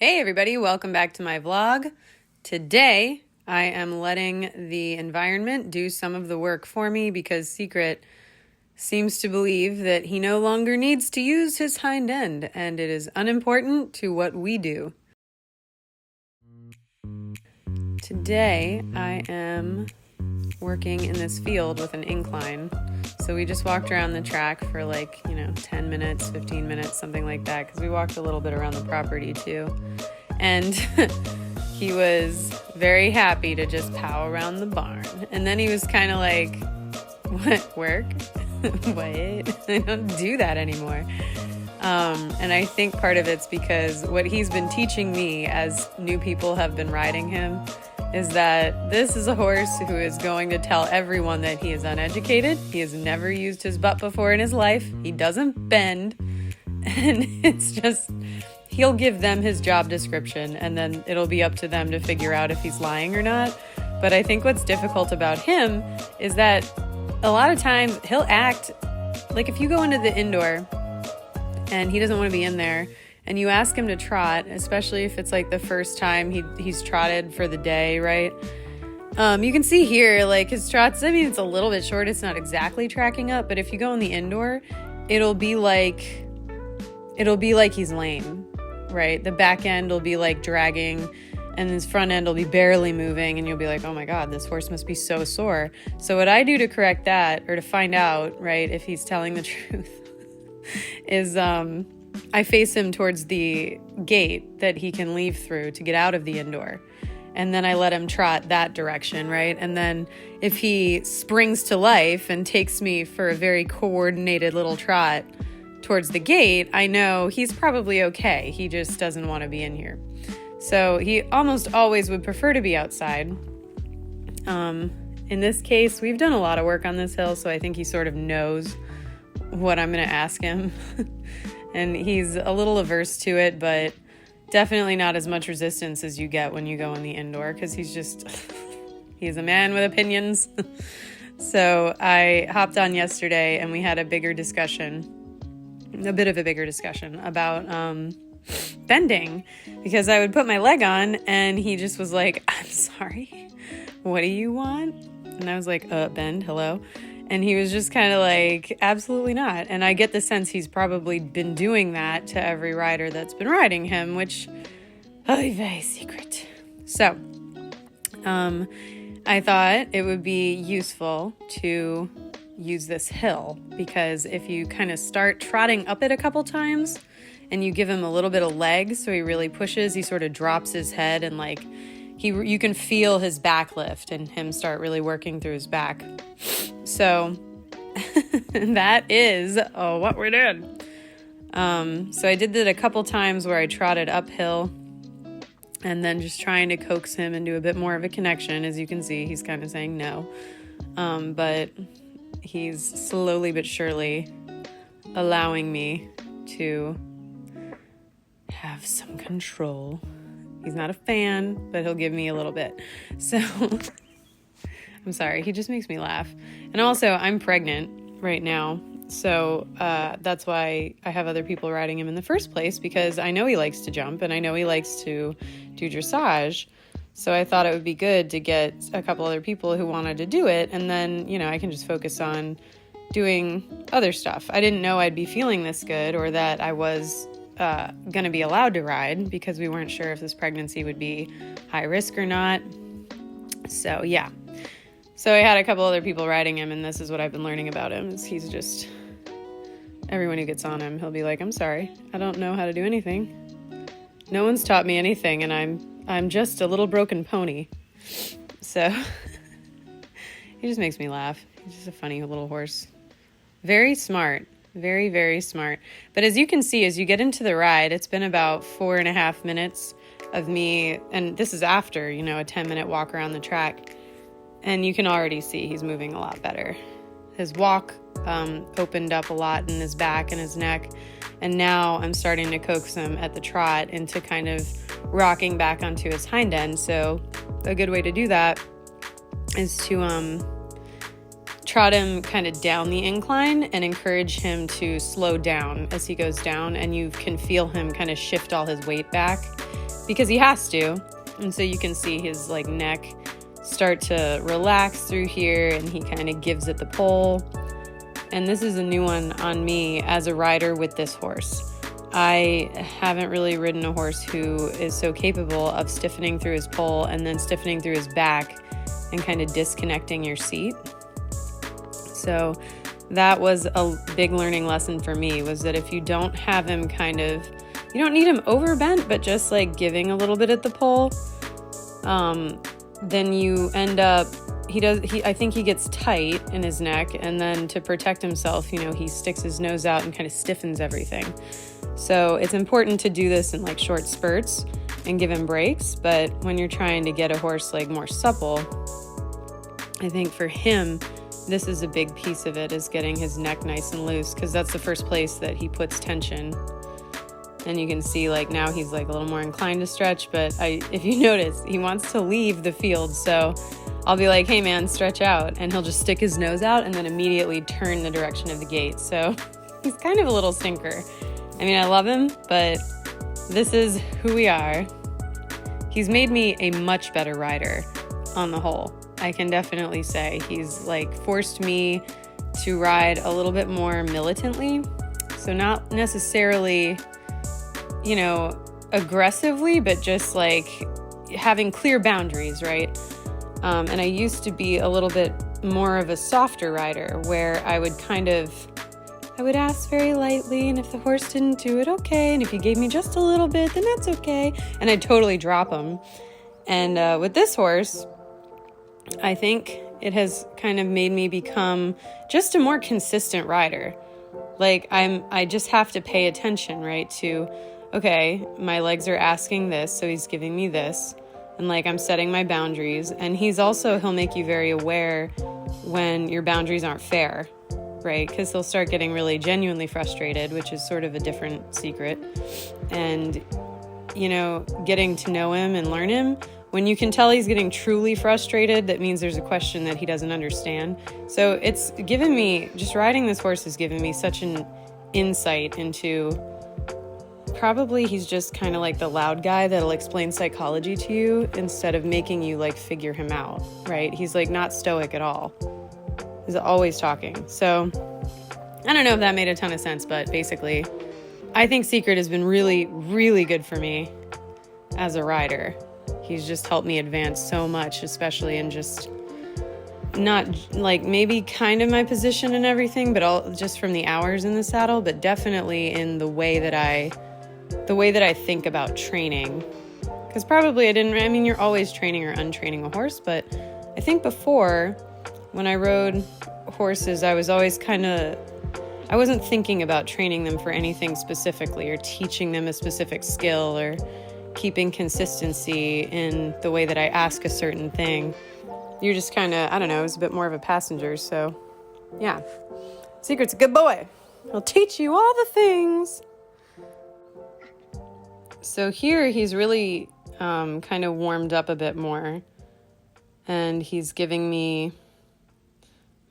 Hey everybody, welcome back to my vlog. Today, I am letting the environment do some of the work for me because Secret seems to believe that he no longer needs to use his hind end and it is unimportant to what we do. Today, I am working in this field with an incline. So we just walked around the track for 10 minutes, 15 minutes, something like that, because we walked a little bit around the property too. And he was very happy to just pow around the barn. And then he was kind of like, what, work? Wait, I don't do that anymore. And I think part of it's because what he's been teaching me as new people have been riding him is that this is a horse who is going to tell everyone that he is uneducated. He has never used his butt before in his life. He doesn't bend. And it's just, he'll give them his job description and then it'll be up to them to figure out if he's lying or not. But I think what's difficult about him is that a lot of times he'll act like if you go into the indoor and he doesn't want to be in there, and you ask him to trot, especially if it's like the first time he's trotted for the day, right? You can see here, like his trots, I mean, it's a little bit short. It's not exactly tracking up, but if you go in the indoor, it'll be like he's lame, right? The back end will be like dragging and his front end will be barely moving and you'll be like, oh my God, this horse must be so sore. So what I do to correct that, or to find out, right, if he's telling the truth, is I face him towards the gate that he can leave through to get out of the indoor. And then I let him trot that direction, right? And then if he springs to life and takes me for a very coordinated little trot towards the gate, I know he's probably okay. He just doesn't want to be in here. So he almost always would prefer to be outside. In this case, we've done a lot of work on this hill, so I think he sort of knows what I'm going to ask him. And he's a little averse to it, but definitely not as much resistance as you get when you go in the indoor, because he's a man with opinions. So I hopped on yesterday and we had a bit of a bigger discussion about bending, because I would put my leg on and he just was like, I'm sorry, what do you want? And I was like, bend, hello. And he was just kind of like, absolutely not. And I get the sense he's probably been doing that to every rider that's been riding him, which, very secret. So, I thought it would be useful to use this hill, because if you kind of start trotting up it a couple times and you give him a little bit of leg, so he really pushes, he sort of drops his head and like, you can feel his back lift and him start really working through his back. So that is what we're doing. So I did that a couple times where I trotted uphill and then just trying to coax him into a bit more of a connection. As you can see, he's kind of saying no. But he's slowly but surely allowing me to have some control. He's not a fan, but he'll give me a little bit. So I'm sorry, he just makes me laugh. And also, I'm pregnant right now, so that's why I have other people riding him in the first place, because I know he likes to jump and I know he likes to do dressage. So I thought it would be good to get a couple other people who wanted to do it, and then, I can just focus on doing other stuff. I didn't know I'd be feeling this good, or that I was going to be allowed to ride, because we weren't sure if this pregnancy would be high risk or not. So yeah. So I had a couple other people riding him, and this is what I've been learning about him, is he's just, everyone who gets on him, he'll be like, I'm sorry, I don't know how to do anything. No one's taught me anything, and I'm just a little broken pony. So he just makes me laugh. He's just a funny little horse. Very smart. Very, very smart. But as you can see, as you get into the ride, it's been about 4.5 minutes of me, and this is after, a 10-minute walk around the track. And you can already see he's moving a lot better. His walk opened up a lot in his back and his neck. And now I'm starting to coax him at the trot into kind of rocking back onto his hind end. So a good way to do that is to trot him kind of down the incline and encourage him to slow down as he goes down, and you can feel him kind of shift all his weight back because he has to. And so you can see his like neck start to relax through here, and he kind of gives it the pull. And this is a new one on me as a rider with this horse. I haven't really ridden a horse who is so capable of stiffening through his poll and then stiffening through his back and kind of disconnecting your seat. So that was a big learning lesson for me, was that if you don't have him you don't need him overbent, but just like giving a little bit at the poll, then you end up, I think he gets tight in his neck, and then to protect himself, he sticks his nose out and kind of stiffens everything. So it's important to do this in like short spurts and give him breaks. But when you're trying to get a horse like more supple, I think for him, this is a big piece of it, is getting his neck nice and loose, because that's the first place that he puts tension. And you can see like now he's like a little more inclined to stretch, but if you notice, he wants to leave the field. So I'll be like, hey man, stretch out. And he'll just stick his nose out and then immediately turn the direction of the gate. So he's kind of a little stinker. I mean, I love him, but this is who we are. He's made me a much better rider on the whole. I can definitely say he's like forced me to ride a little bit more militantly. So not necessarily, aggressively, but just like having clear boundaries, right? And I used to be a little bit more of a softer rider, where I would ask very lightly, and if the horse didn't do it, okay. And if he gave me just a little bit, then that's okay. And I'd totally drop him. And with this horse, I think it has kind of made me become just a more consistent rider. Like I just have to pay attention, right, to, okay, my legs are asking this, so he's giving me this. And like I'm setting my boundaries. And he'll make you very aware when your boundaries aren't fair, right? Because he'll start getting really genuinely frustrated, which is sort of a different secret. And, getting to know him and learn him, when you can tell he's getting truly frustrated, that means there's a question that he doesn't understand. So it's given me, just riding this horse has given me such an insight into, probably he's just kind of like the loud guy that'll explain psychology to you instead of making you like figure him out, right? He's like not stoic at all. He's always talking. So I don't know if that made a ton of sense, but basically I think Secret has been really, really good for me as a rider. He's just helped me advance so much, especially in just not like maybe kind of my position and everything, but all just from the hours in the saddle, but definitely in the way that I think about training. Because probably you're always training or untraining a horse, but I think before, when I rode horses, I was always I wasn't thinking about training them for anything specifically or teaching them a specific skill or keeping consistency in the way that I ask a certain thing. You're just I don't know, it was a bit more of a passenger. So yeah, Secret's a good boy. He'll teach you all the things. So here he's really kind of warmed up a bit more, and he's giving me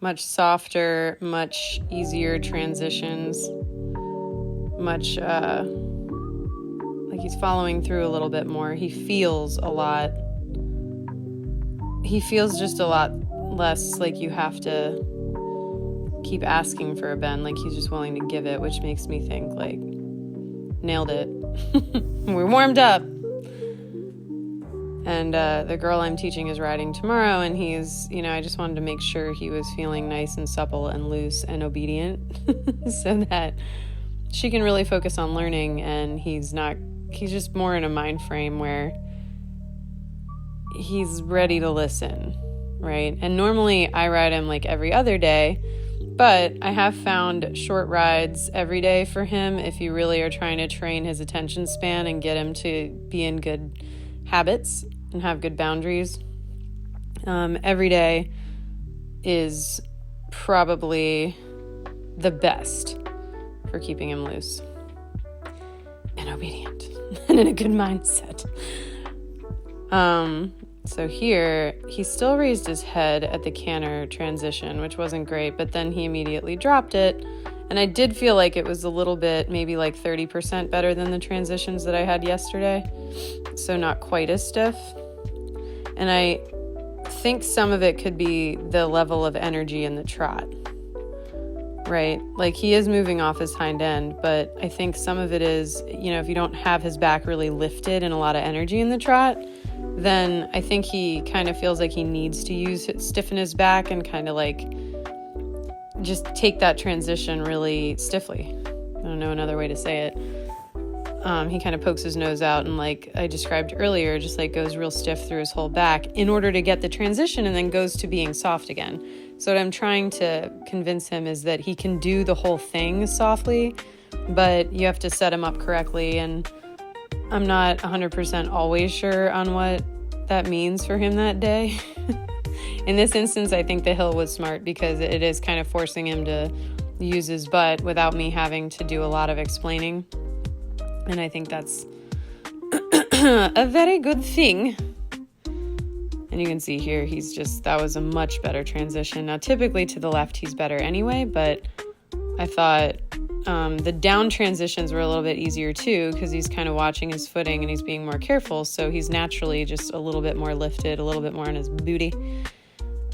much softer, much easier transitions, much like he's following through a little bit more. He feels just a lot less like you have to keep asking for a bend, like he's just willing to give it, which makes me think like, nailed it. We're warmed up. And the girl I'm teaching is riding tomorrow, and he's, I just wanted to make sure he was feeling nice and supple and loose and obedient so that she can really focus on learning, and he's just more in a mind frame where he's ready to listen, right? And normally I ride him like every other day, but I have found short rides every day for him if you really are trying to train his attention span and get him to be in good habits and have good boundaries. Every day is probably the best for keeping him loose and obedient and in a good mindset. So here, he still raised his head at the canter transition, which wasn't great, but then he immediately dropped it. And I did feel like it was a little bit, maybe like 30% better than the transitions that I had yesterday. So not quite as stiff. And I think some of it could be the level of energy in the trot, right? Like he is moving off his hind end, but I think some of it is, if you don't have his back really lifted and a lot of energy in the trot, then I think he kind of feels like he needs to stiffen his back and kind of like just take that transition really stiffly. I don't know another way to say it. He kind of pokes his nose out and, like I described earlier, just like goes real stiff through his whole back in order to get the transition, and then goes to being soft again. So what I'm trying to convince him is that he can do the whole thing softly, but you have to set him up correctly. And I'm not 100% always sure on what that means for him that day. In this instance, I think the hill was smart because it is kind of forcing him to use his butt without me having to do a lot of explaining. And I think that's a very good thing. And you can see here, that was a much better transition. Now, typically to the left, he's better anyway, but I thought the down transitions were a little bit easier too, because he's kind of watching his footing and he's being more careful. So he's naturally just a little bit more lifted, a little bit more on his booty.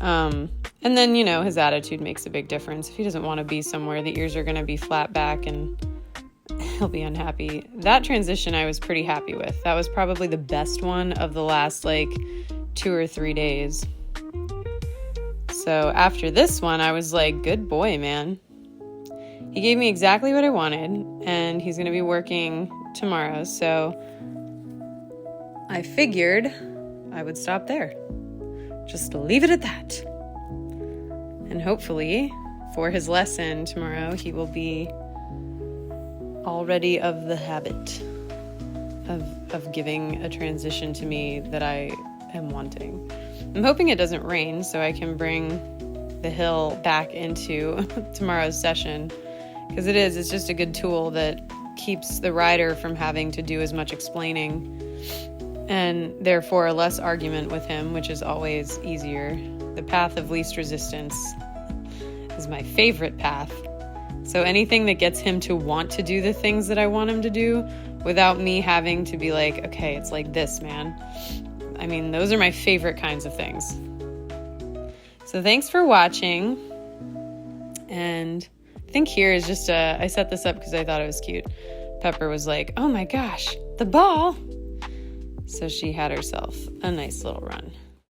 And then, his attitude makes a big difference. If he doesn't want to be somewhere, the ears are going to be flat back and he'll be unhappy. That transition I was pretty happy with. That was probably the best one of the last 2 or 3 days. So after this one, I was like, good boy, man. He gave me exactly what I wanted, and he's going to be working tomorrow. So I figured I would stop there. Just leave it at that. And hopefully for his lesson tomorrow, he will be already of the habit of giving a transition to me that I am wanting. I'm hoping it doesn't rain so I can bring the hill back into tomorrow's session, because it's just a good tool that keeps the rider from having to do as much explaining and therefore less argument with him, which is always easier. The path of least resistance is my favorite path. So anything that gets him to want to do the things that I want him to do without me having to be like, okay, it's like this, man. I mean, those are my favorite kinds of things. So thanks for watching. And I think here is just I set this up because I thought it was cute. Pepper was like, oh my gosh, the ball. So she had herself a nice little run.